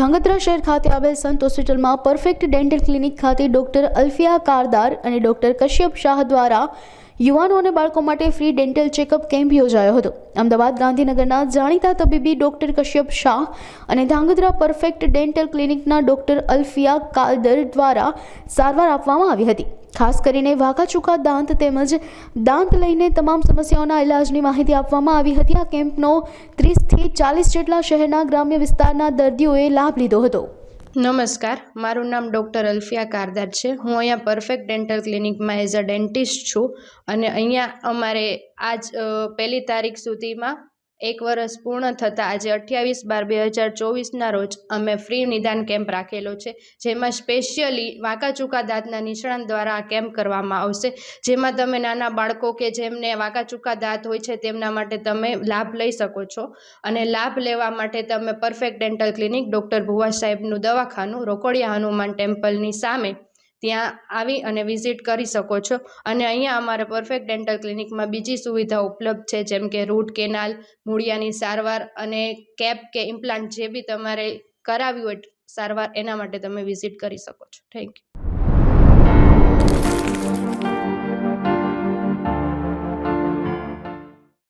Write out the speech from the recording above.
ધાંગધ્રા શહેર ખાતે આવેલ સંત હોસ્પિટલમાં પરફેક્ટ ડેન્ટલ ક્લિનિક ખાતે ડોક્ટર અલ્ફિયા કારદાર અને ડોક્ટર કશ્યપ શાહ દ્વારા યુવાનો અને બાળકો માટે ફ્રી ડેન્ટલ ચેકઅપ કેમ્પ યોજાયો હતો। અમદાવાદ ગાંધીનગરના જાણીતા તબીબી ડોક્ટર કશ્યપ શાહ અને ધાંગધ્રા પરફેક્ટ ડેન્ટલ ક્લિનિકના ડોક્ટર અલ્ફિયા કારદાર દ્વારા સારવાર આપવામાં આવી હતી। ખાસ કરીને વાંકા ચૂકા દાંત તેમજ દાંત લઈને તમામ સમસ્યાઓના ઇલાજની માહિતી આપવામાં આવી હતી। આ કેમ્પનો 30 થી 40 જેટલા શહેરના ગ્રામ્ય વિસ્તારના દર્દીઓએ લાભ લીધો હતો। નમસ્કાર, મારું નામ ડૉક્ટર અલ્ફિયા કારદાર છે। હું અહીંયા પરફેક્ટ ડેન્ટલ ક્લિનિકમાં એઝ અ ડેન્ટિસ્ટ છું અને અહીંયા અમારે આજ 1 તારીખ સુધીમાં 1 વર્ષ પૂર્ણ થતાં આજે 28/12/2024ના રોજ અમે ફ્રી નિદાન કેમ્પ રાખેલો છે, જેમાં સ્પેશિયલી વાંકા ચૂકા દાંતના નિષ્ણાત દ્વારા આ કેમ્પ કરવામાં આવશે, જેમાં તમે નાના બાળકો કે જેમને વાંકા ચૂકા દાંત હોય છે તેમના માટે તમે લાભ લઈ શકો છો। અને લાભ લેવા માટે તમે પરફેક્ટ ડેન્ટલ ક્લિનિક ડૉક્ટર ભુવા સાહેબનું દવાખાનું રોકડિયા હનુમાન ટેમ્પલની સામે ત્યાં આવી અને વિઝિટ કરી શકો છો। અને અહીંયા અમારે પરફેક્ટ ડેન્ટલ ક્લિનિકમાં બીજી સુવિધા ઉપલબ્ધ છે, જેમ કે રૂટ કેનાલ, મૂળિયાની સારવાર અને કેપ કે ઇમ્પ્લાન્ટ જે બી તમારે કરાવ્યું હોય સારવાર એના માટે તમે વિઝિટ કરી શકો છો। Thank you.